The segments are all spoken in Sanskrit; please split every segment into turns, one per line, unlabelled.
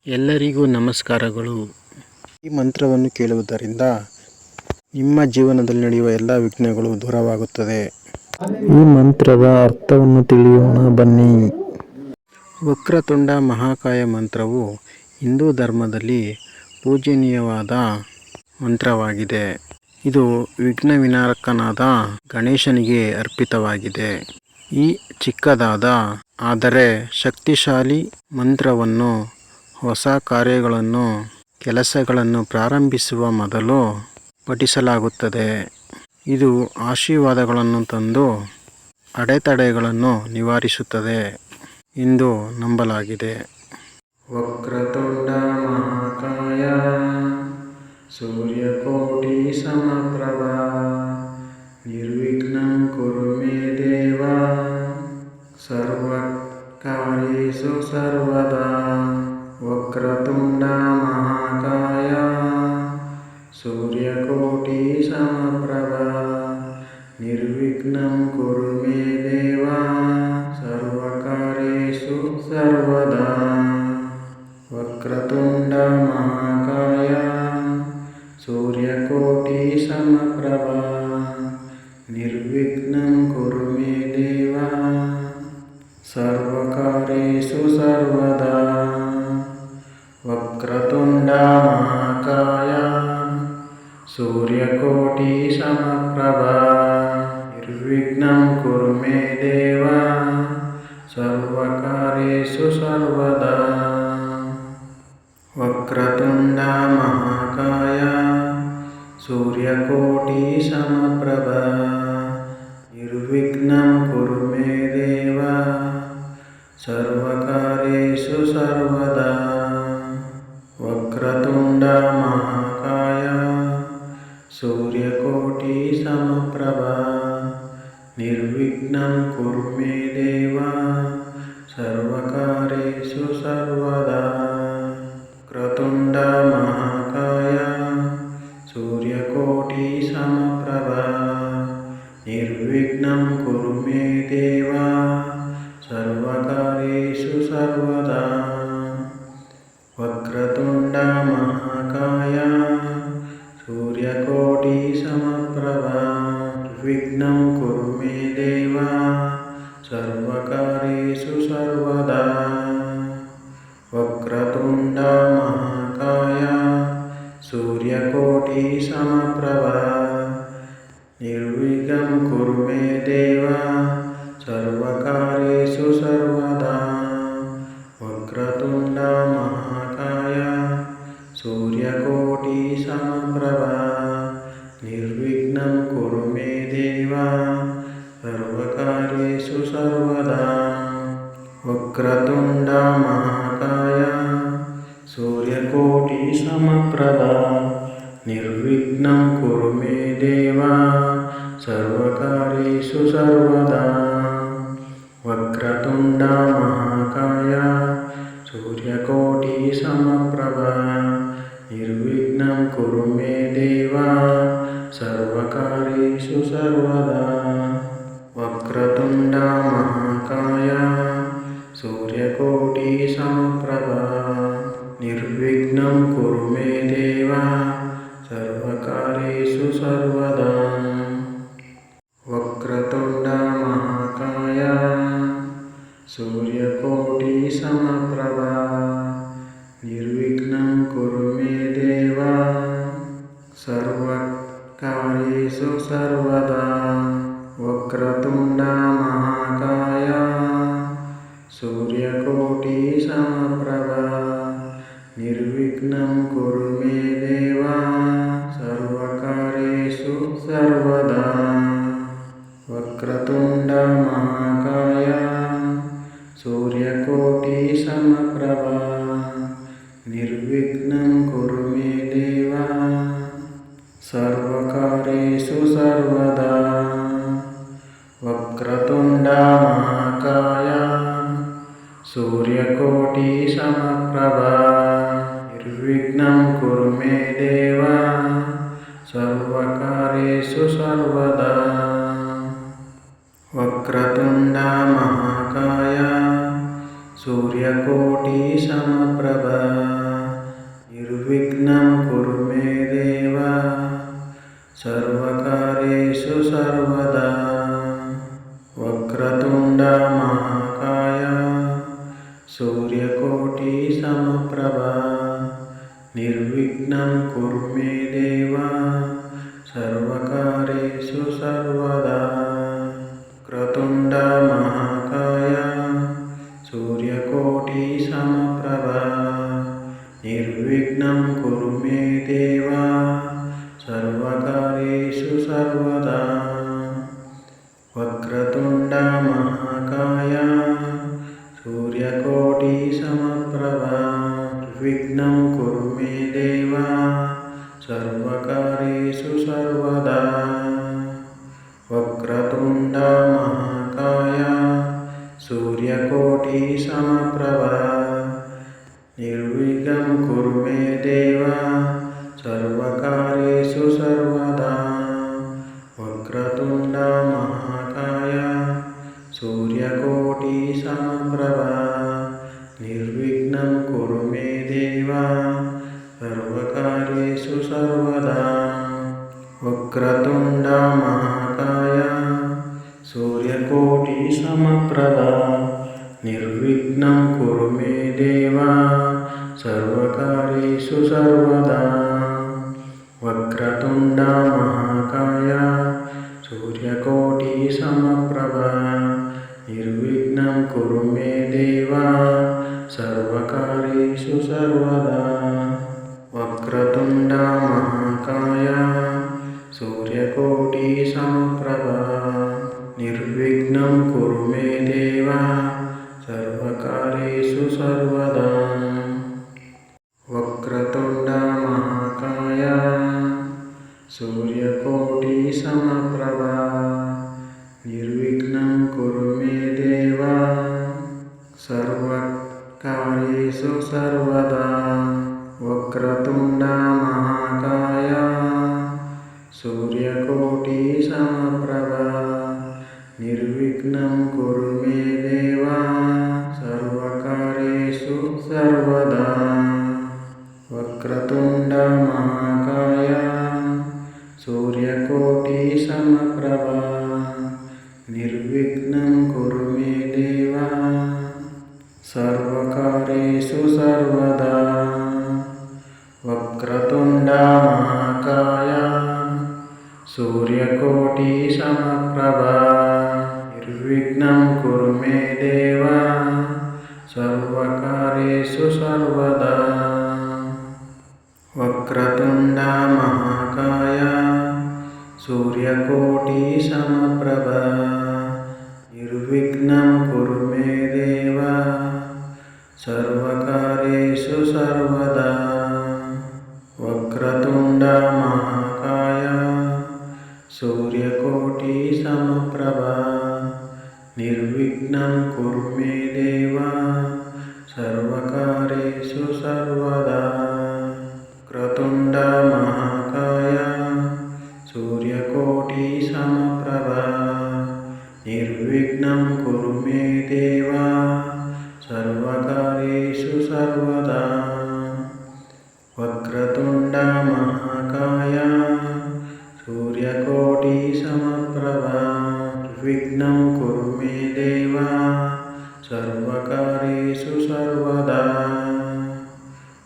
ಎಲ್ಲರಿಗೂ ನಮಸ್ಕಾರಗಳು. ಈ ಮಂತ್ರವನ್ನು ಕೇಳುವುದರಿಂದ ನಿಮ್ಮ ಜೀವನದಲ್ಲಿ ನಡೆಯುವ ಎಲ್ಲ ವಿಘ್ನಗಳು ದೂರವಾಗುತ್ತದೆ. ಈ ಮಂತ್ರದ ಅರ್ಥವನ್ನು ತಿಳಿಯೋಣ ಬನ್ನಿ. ವಕ್ರತುಂಡ ಮಹಾಕಾಯ ಮಂತ್ರವು ಹಿಂದೂ ಧರ್ಮದಲ್ಲಿ ಪೂಜನೀಯವಾದ ಮಂತ್ರವಾಗಿದೆ. ಇದು ವಿಘ್ನ ವಿನಾಯಕನಾದ ಗಣೇಶನಿಗೆ ಅರ್ಪಿತವಾಗಿದೆ. ಈ ಚಿಕ್ಕದಾದ ಆದರೆ ಶಕ್ತಿಶಾಲಿ ಮಂತ್ರವನ್ನು ಹೊಸ ಕಾರ್ಯಗಳನ್ನು ಕೆಲಸಗಳನ್ನು ಪ್ರಾರಂಭಿಸುವ ಮೊದಲು ಪಠಿಸಲಾಗುತ್ತದೆ. ಇದು ಆಶೀರ್ವಾದಗಳನ್ನು ತಂದು ಅಡೆತಡೆಗಳನ್ನು ನಿವಾರಿಸುತ್ತದೆ ಎಂದು ನಂಬಲಾಗಿದೆ. ವಕ್ರತುಂಡ ಮಹಾಕಾಯ ಸೂರ್ಯಕೋಟಿ ಸಮಪ್ರಭ ನಿರ್ವಿಘ್ನಂ ಕುರು ಮೇ ದೇವ ಸರ್ವಕಾರ್ಯೇಷು ಸರ್ವದಾ. ವಕ್ರತುಂಡ ಮಹಾಕಾಯ ಸೂರ್ಯಕೋಟಿ ಸಮಪ್ರಭ ನಿರ್ವಿಘ್ನಂ ಕುರು ಮೇ ದೇವ ಸರ್ವಕಾರ್ಯೇಷು ಸರ್ವದಾ. ವಕ್ರತುಂಡ ಮಹಾಕಾಯ ಸೂರ್ಯಕೋಟಿ ಸಮಪ್ರಭ ನಿರ್ವಿಘ್ನಂ ಕುರು ಮೇ ದೇವ ಸರ್ವಕಾರ್ಯೇಷು ಸರ್ವದಾ. ವಕ್ರತುಂಡ ಮಹಾಕಾಯ ಸೂರ್ಯಕೋಟಿ ಸಮಪ್ರಭ ನಿರ್ವಿಘ್ನಂ ಕುರು ಮೇ ದೇವ ಸರ್ವಕಾರ್ಯೇಷು ಸರ್ವದಾ. ವಕ್ರತುಂಡ ಮಹಾಕಾಯ ಸೂರ್ಯಕೋಟಿ ಸಮಪ್ರಭ ನಿರ್ವಿಘ್ನಂ ಕುರು ಮೇ ದೇವ ಸರ್ವಕಾರ್ಯೇಷು ಸರ್ವದಾ. ವಕ್ರತುಂಡ ಮಹಾಕಾಯ ಸೂರ್ಯಕೋಟಿ ಸಮಪ್ರಭ ನಿರ್ವಿಘ್ನಂ ಕುರು ಮೇ ದೇವ ಸರ್ವಕಾರ್ಯೇಷು ಸರ್ವದಾ. ವಕ್ರತುಂಡ ಮಹಾಕಾಯ ಸೂರ್ಯಕೋಟಿ ಸಮಪ್ರಭ ನಿರ್ವಿಘ್ನಂ ಕುರು ಮೇ ದೇವ ಸರ್ವಕಾರ್ಯೇಷು ಸರ್ವದಾ. ವಕ್ರತುಂಡ ಮಹಾಕಾಯ ಸೂರ್ಯಕೋಟಿ ಸಮಪ್ರಭ ನಿರ್ವಿಘ್ನಂ ಕುರು ಮೇ ದೇವ ಸರ್ವಕಾರ್ಯೇಷು ಸರ್ವದಾ. ವಕ್ರತುಂಡ ಮಹಾಕಾಯ ಸೂರ್ಯಕೋಟಿ ಸಮಪ್ರಭ ನಿರ್ವಿಘ್ನಂ ಕುರು ಮೇ ದೇವ ಸರ್ವಕಾರ್ಯೇಷು ಸರ್ವದಾ. ವಕ್ರತುಂಡ ಮಹಾಕಾಯ ಸೂರ್ಯಕೋಟಿ ಸಮಪ್ರಭ ನಿರ್ವಿಘ್ನಂ ಕುರು ಮೇ ದೇವ ಸರ್ವಕಾರ್ಯೇಷು ಸರ್ವದಾ. ವಕ್ರತುಂಡ ಮಹಾಕಾಯ ಸೂರ್ಯಕೋಟಿ ಸಮಪ್ರಭ ನಿರ್ವಿಘ್ನಂ ಕುರು ಮೇ ದೇವ ಸರ್ವಕಾರ್ಯೇಷು ಸರ್ವದಾ. ವಕ್ರತುಂಡ ಮಹಾಕಾಯ ಸೂರ್ಯಕೋಟಿ ಸಮಪ್ರಭ ನಿರ್ವಿಘ್ನಂ ಕುರು ಮೇ ದೇವ ಸರ್ವಕಾರ್ಯೇಷು ಸರ್ವದಾ. ವಕ್ರತುಂಡ ಮಹಾಕಾಯ ಸೂರ್ಯಕೋಟಿ ಸಮಪ್ರಭ ನಿರ್ವಿಘ್ನಂ ಕುರು ಮೇ ದೇವ ಸರ್ವಕಾರ್ಯೇಷು ಸರ್ವದಾ. ವಕ್ರತುಂಡ ಮಹಾಕಾಯ ಸೂರ್ಯಕೋಟಿ ಸಮಪ್ರಭ ನಿರ್ವಿಘ್ನಂ ಕುರು ಮೇ ದೇವ ಸರ್ವಕಾರ್ಯೇಷು ಸರ್ವದಾ. ವಕ್ರತುಂಡ ಮಹಾಕಾಯ ಸೂರ್ಯಕೋಟಿ ಸಮಪ್ರಭ समप्रभा निर्विघ्नं कुरु मे देव सर्वकार्येषु सर्वदा वक्रतुण्ड महाकाय सूर्यकोटि समप्रभा निर्विघ्नं कुरु मे देव सर्वकार्येषु सर्वदा वक्रतुण्ड महाकाय सूर्यकोटि समप्रभा निर्विघ्नं कुरु मे देव सर्वकार्येषु सर्वदा वक्रतुण्ड महाकाय सूर्यकोटि समप्रभा निर्विघ्नं कुरु मे देव सर्वकार्येषु सर्वदा वक्रतुण्ड महाकाय सूर्यकोटि समप्रभा निर्विघ्नं कुरु मे देव सर्वकार्येषु सर्वदा वक्रतुण्ड महाकाय सूर्यकोटि समप्रभा निर्विघ्नं कुरु मे देव सर्वकार्येषु सर्वदा वक्रतुण्ड महाकाय सूर्यकोटि समप्रभा निर्विघ्नं कुरु मे देव सर्वकार्येषु सर्वदा वक्रतुण्ड महाकाय सूर्यकोटि समप्रभा निर्विघ्नं कुरु मे देव सर्वकार्येषु सर्वदा वक्रतुण्ड महाकाय सूर्यकोटि समप्रभा निर्विघ्नं कुरु मे देव सर्वकार्येषु सर्वदा वक्रतुण्ड महाकाय सूर्यकोटि समप्रभा निर्विघ्नं कुरु मे देव सर्वकार्येषु सर्वदा वक्रतुण्ड महाकाय सूर्यकोटि समप्रभा निर्विघ्नं कुरु मे देव सर्वकार्येषु सर्वदा वक्रतुण्ड महाकाय सूर्यकोटि समप्रभा निर्विघ्नं कुरु मे देव सर्वकार्येषु सर्वदा वक्रतुण्ड महाकाय सूर्यकोटि समप्रभा निर्विघ्नं कुरु मे देव सर्वकार्येषु सर्वदा वक्रतुण्ड महाकाय सूर्यकोटि समप्रभा निर्विघ्नं कुरु मे देव सर्वकार्येषु सर्वदा वक्रतुण्ड महाकाय सूर्यकोटि समप्रभा निर्विघ्नं कुरु मे देव सर्वकार्येषु सर्वदा वक्रतुण्ड महाकाय सूर्यकोटि समप्रभा निर्विघ्नं कुरु मे देव सर्वकार्येषु सर्वदा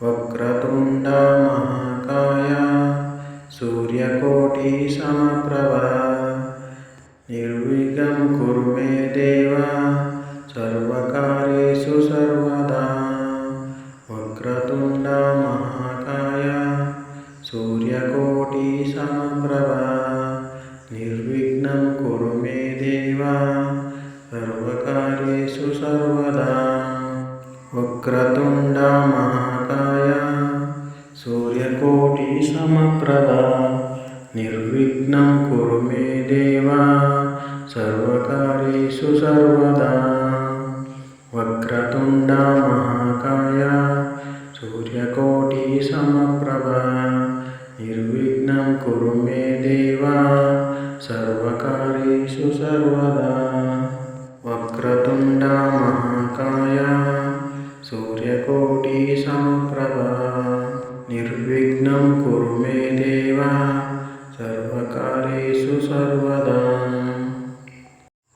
वक्रतुण्ड महाकाय सूर्यकोटि समप्रभा निर्विघ्नं कुरु मे देव सर्वकार्येषु सर्वदा वक्रतुण्ड महाकाय सूर्यकोटि समप्रभा निर्विघ्नं कुरु मे देव सर्वकार्येषु सर्वदा वक्रतुण्ड महाकाय सूर्यकोटि समप्रभा निर्विघ्नं कुरु मे देव सर्वकार्येषु सर्वदा वक्रतुण्ड महाकाय सूर्यकोटि समप्रभा निर्विघ्नं कुरु मे देव सर्वकार्येषु सर्वदा वक्रतुण्ड महाकाय सूर्यकोटि समप्रभा निर्विघ्नं कुरु मे देव सर्वकार्येषु सर्वदा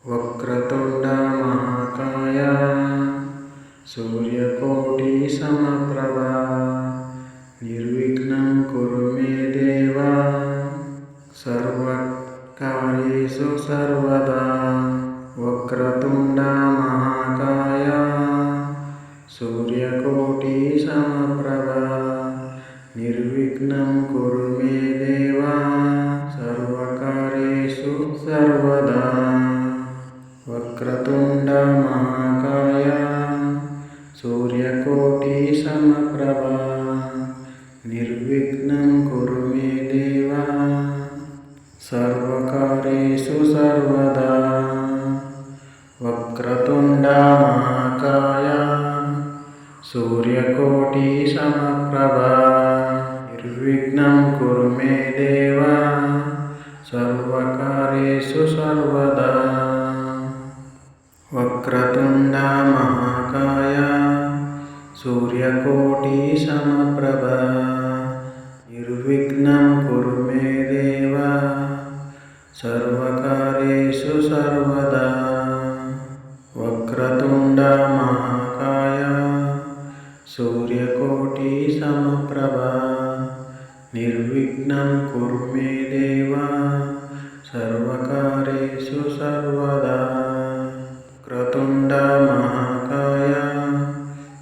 वक्रतुण्ड महाकाय सूर्यकोटि समप्रभा समप्रभा निर्विघ्नं कुरु मे देव सर्वकार्येषु सर्वदा वक्रतुण्ड महाकाय सूर्यकोटि समप्रभा निर्विघ्नं कुरु मे देव सर्वकार्येषु सर्वदा वक्रतुण्ड महाकाय सूर्यकोटि समप्रभा निर्विघ्नं कुरु मे देव सर्वकार्येषु सर्वदा वक्रतुण्ड महाकाय सूर्यकोटि समप्रभा निर्विघ्नं कुरु मे देव सर्वकार्येषु सर्वदा वक्रतुण्ड महाकाय सूर्यकोटि समप्रभा निर्विघ्नं कुरु मे देव सर्वकार्येषु सर्वदा वक्रतुण्ड महाकाय सूर्यकोटि समप्रभा निर्विघ्नं कुरु मे देव सर्वकार्येषु सर्वदा वक्रतुण्ड महाकाय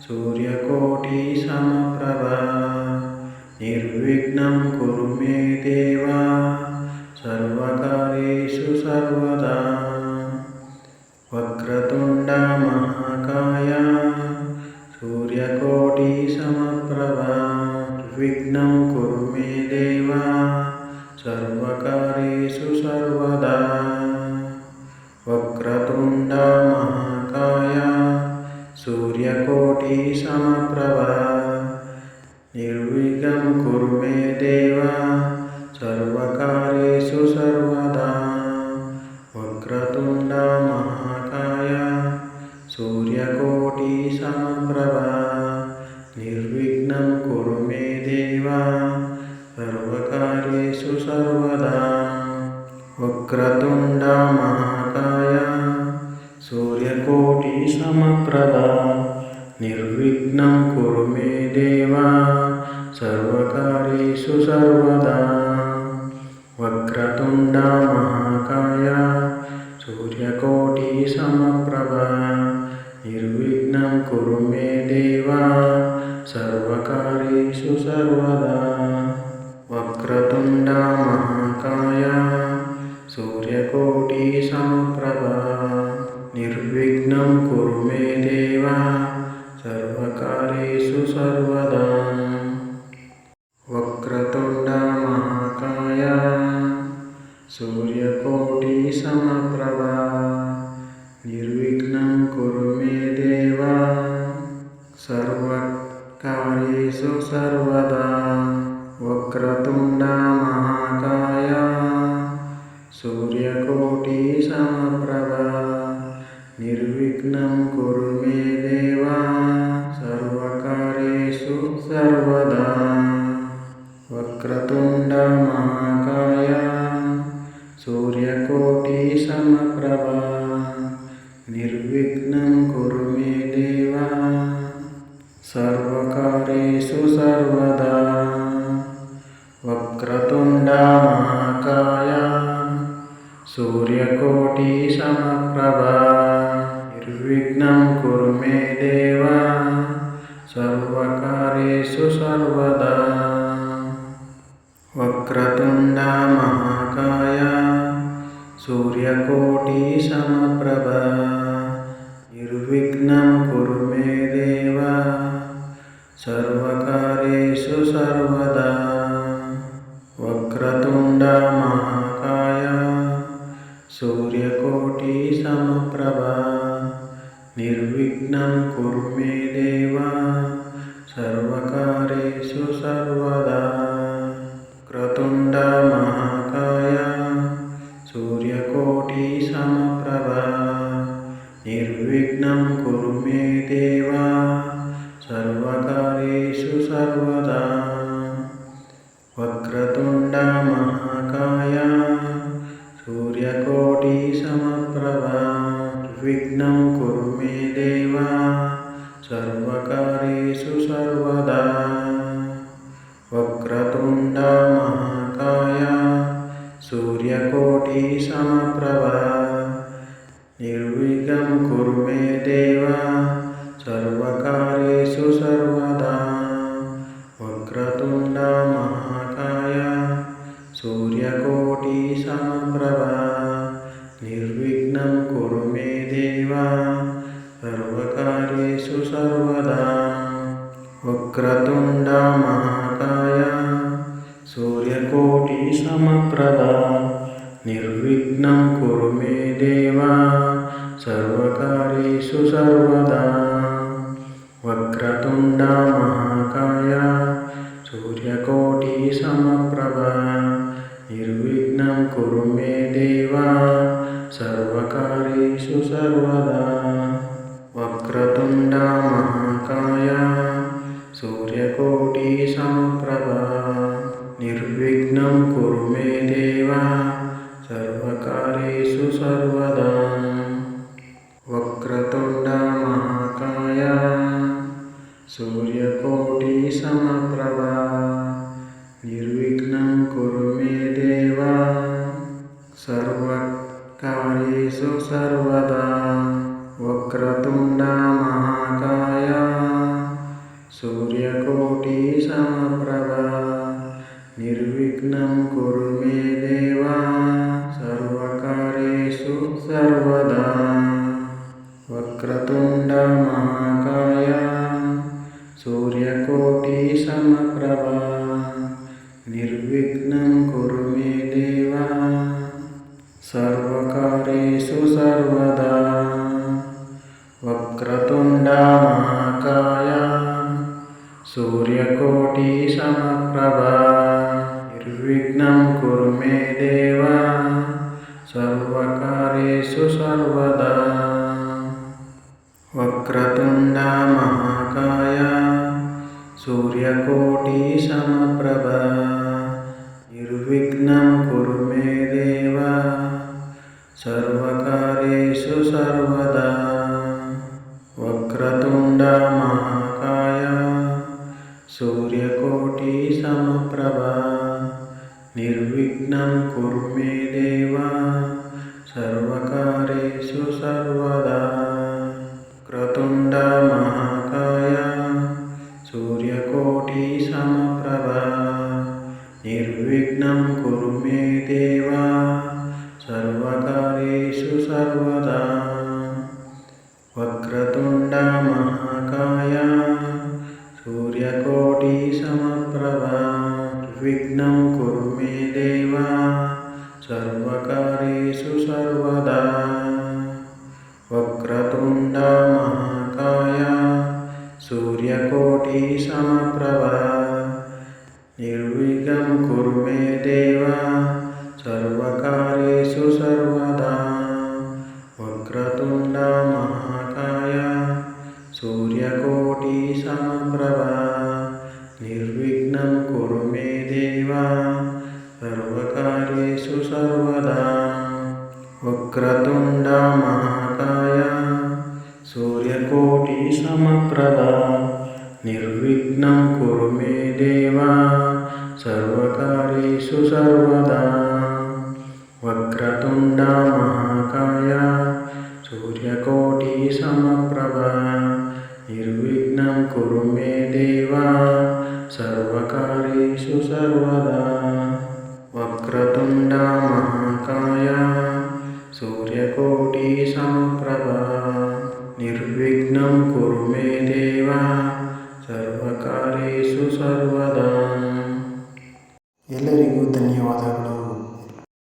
सूर्यकोटि समप्रभा निर्विघ्नं कुरु मे देव सर्वकार्येषु सर्वदा वक्रतुण्ड महाकाय सूर्यकोटि समप्रभा निर्विघ्नं कुरु मे देव सर्वकार्येषु सर्वदा वक्रतुण्ड महाकाय सूर्यकोटि समप्रभा निर्विघ्नं कुरु मे देव सर्वकार्येषु सर्वदा वक्रतुण्ड महाकाय सूर्यकोटि समप्रभा निर्विघ्नं कुरु मे देव सर्वकार्येषु सर्वदा वक्रतुण्ड महाकाय सूर्यकोटि समप्रभा निर्विघ्नं कुरु मे देव सर्वकार्येषु सर्वदा वक्रतुण्ड महाकाय सूर्यकोटि समप्रभा निर्विघ्नं कुरु मे देव सर्वकार्येषु सर्वदा वक्रतुण्ड महाकाय सूर्यकोटि समप्रभा निर्विघ्नं कुरु मे देव सर्वकार्येषु सर्वदा वक्रतुण्ड महाकाय सूर्यकोटि समप्रभा निर्विघ्नं कुरु मे देव सर्वकार्येषु सर्वदा वक्रतुण्ड महाकाय सूर्यकोटि समप्रभा निर्विघ्नं कुरु मे देव सर्वकार्येषु सर्वदा वक्रतुण्ड महाकाय सूर्यकोटि समप्रभा निर्विघ्नं कुरु मे देव सर्वकार्येषु सर्वदा वक्रतुण्ड महाकाय सूर्यकोटि समप्रभा निर्विघ्नं कुरु मे देव सर्वकार्येषु सर्वदा वक्रतुण्ड महाकाय सूर्यकोटि समप्रभा निर्विघ्नं कुरु मे देव सर्वकार्येषु सर्वदा वक्रतुण्ड महाकाय सूर्यकोटि समप्रभा निर्विघ्नं कुरु मे देव सर्वकार्येषु सर्वदा वक्रतुण्ड महाकाय सूर्यकोटि समप्रभा निर्विघ्नं कुरु मे देव सर्वकार्येषु सर्वदा वक्रतुण्ड महाकाय सूर्यकोटि समप्रभा निर्विघ्नं कुरु मे देव सर्वकार्येषु सर्वदा सर्वदा वक्रतुण्ड महाकाय सूर्यकोटिसमप्रभा निर्विघ्नं कुरु मे देव सर्वकार्येषु सर्वदा वक्रतुण्ड महाकाय सूर्यकोटिसमप्रभा निर्विघ्नं कुरु मे देव सर्वकार्येषु सर्वदा वक्रतुण्ड महाकाय सूर्यकोटिसमप्रभा निर्विघ्नं कुरु मे देव सर्वकार्येषु सर्वदा वक्रतुण्ड महाकाय सूर्यकोटिसमप्रभा निर्विघ्नं कुरु मे देव सर्वकार्येषु सर्वदा वक्रतुण्ड महाकाय सूर्यकोटिसमप्रभा निर्विघ्नं कुरु मे देव सर्वकार्येषु सर्वदा वक्रतुण्ड महाकाय सूर्यकोटिसमप्रभा निर्विघ्नं कुरु मे देव सर्वकार्येषु सर्वदा वक्रतुण्ड महाकाय सूर्यकोटिसमप्रभा निर्विघ्नं कुरु मे देव सर्वकार्येषु सर्वदा वक्रतुण्ड महाकाय सूर्यकोटिसमप्रभा निर्विघ्नं कुरु मे देव सर्वकार्येषु सर्वदा वक्रतुण्ड महाकाय सूर्यकोटिसमप्रभा निर्विघ्नं कुरु मे देव सर्वकार्येषु सर्वदा वक्रतुण्ड महाकाय सूर्यकोटिसमप्रभा निर्विघ्नं कुरु मे देव सर्वकार्येषु सर्वदा वक्रतुण्ड महाकाय सूर्यकोटिसमप्रभा निर्विघ्नं कुरु मे देव सर्वकार्येषु सर्वदा वक्रतुण्ड महाकाय सूर्यकोटिसमप्रभा निर्विघ्नं कुरु मे देव सर्वकार्येषु सर्वदा वक्रतुण्ड महाकाय सूर्यकोटिसमप्रभा निर्विघ्नं कुरु मे देव सर्वकार्येषु सर्वदा वक्रतुण्ड महाकाय सूर्यकोटिसमप्रभा निर्विघ्नं कुरु मे देव सर्वकार्येषु सर्वदा वक्रतुण्ड महाकाय सूर्यकोटिसमप्रभा निर्विघ्नं कुरु मे देव सर्वकार्येषु सर्वदा वक्रतुण्ड महाकाय सूर्यकोटिसमप्रभा निर्विघ्नं कुरु मे देव सर्वकार्येषु सर्वदा वक्रतुण्ड महाकाय सूर्यकोटिसमप्रभा निर्विघ्नं कुरु मे देव सर्वकार्येषु सर्वदा वक्रतुण्ड महाकाय सूर्यकोटिसमप्रभा निर्विघ्नं कुरु मे देव सर्वकार्येषु सर्वदा। ಎಲ್ಲರಿಗೂ ಧನ್ಯವಾದಗಳು.